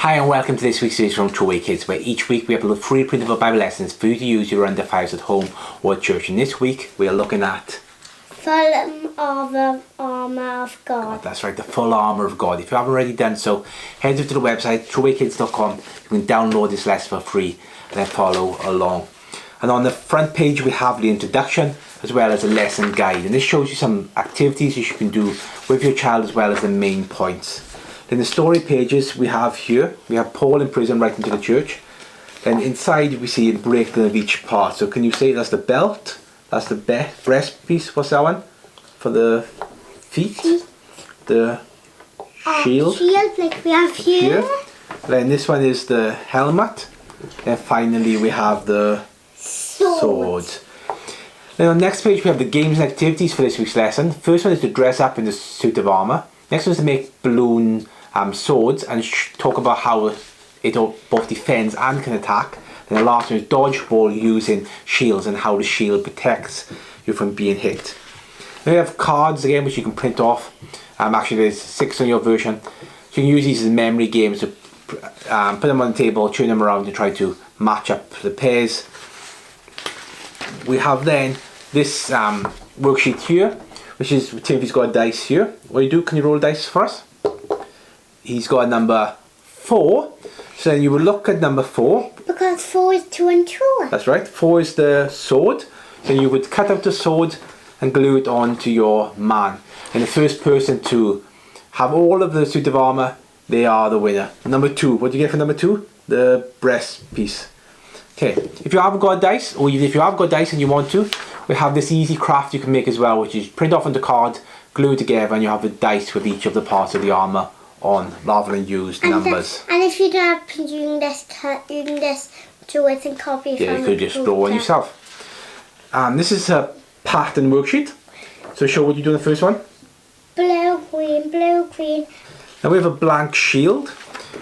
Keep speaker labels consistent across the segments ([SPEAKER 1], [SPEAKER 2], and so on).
[SPEAKER 1] Hi and welcome to this week's series from True Way Kids, where each week we upload free printable Bible lessons for you to use your under fives at home or at church. And this week we are looking at
[SPEAKER 2] full armour of God.
[SPEAKER 1] That's right, the full armour of God. If you haven't already done so, head over to the website truewaykids.com. You can download this lesson for free and then follow along. And on the front page we have the introduction as well as a lesson guide, and this shows you some activities you can do with your child as well as the main points. In the story pages we have Paul in prison writing to the church. Then inside we see a breakdown of each part. So can you say that's the belt, that's the breast piece, what's that one? For the feet. The shield.
[SPEAKER 2] Shield like we have here.
[SPEAKER 1] Then this one is the helmet. And finally we have the sword. Then on the next page we have the games and activities for this week's lesson. First one is to dress up in the suit of armour. Next one is to make balloon swords and talk about how it both defends and can attack. Then the last one is dodgeball using shields and how the shield protects you from being hit. Then we have cards again which you can print off. Actually there's 6 on your version. So you can use these as memory games to put them on the table, turn them around and try to match up the pairs. We have then this worksheet here, which is Timothy's got a dice here. What do you do? Can you roll dice for us? He's got a number 4. So then you will look at number 4.
[SPEAKER 2] Because 4 is 2 and 2.
[SPEAKER 1] That's right. 4 is the sword. So you would cut out the sword and glue it onto your man. And the first person to have all of the suit of armour, they are the winner. Number 2. What do you get for number 2? The breast piece. Okay. If you haven't got a dice, or even if you have got dice and you want to, we have this easy craft you can make as well, which is print off on the card, glue it together, and you have the dice with each of the parts of the armour on rather than use numbers.
[SPEAKER 2] And if you don't have print, you can just do it and copy from
[SPEAKER 1] you could just draw on yourself. This is a pattern worksheet. So show what you do in the first one.
[SPEAKER 2] Blue, green, blue, green.
[SPEAKER 1] Now we have a blank shield.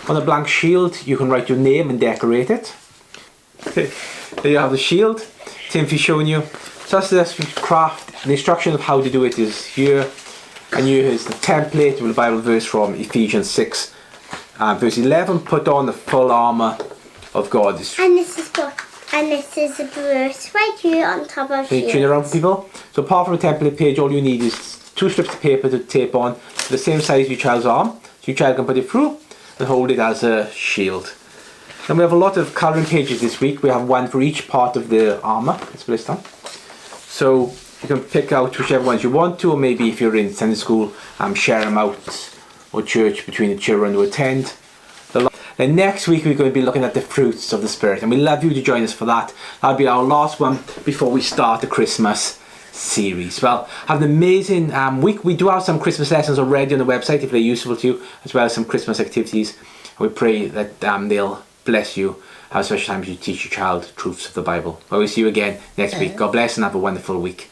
[SPEAKER 1] On a blank shield you can write your name and decorate it. Okay. There you have the shield. Timothy's showing you. So that's the craft. The instruction of how to do it is here. And here is the template with a Bible verse from Ephesians 6 verse 11. Put on the full armour of God.
[SPEAKER 2] And this is the verse right here on top of
[SPEAKER 1] Can you turn around for people? So apart from the template page, all you need is 2 strips of paper to tape on the same size as your child's arm. So your child can put it through and hold it as a shield. Then we have a lot of colouring pages this week. We have one for each part of the armour. Let's put this down. So you can pick out whichever ones you want to, or maybe if you're in Sunday school, share them out or church between the children who attend. Then next week we're going to be looking at the fruits of the Spirit, and we'd love you to join us for that. That'll be our last one before we start the Christmas series. Well, have an amazing week. We do have some Christmas lessons already on the website if they're useful to you, as well as some Christmas activities. We pray that they'll bless you at such times you teach your child truths of the Bible. Well, we'll see you again next week. God bless and have a wonderful week.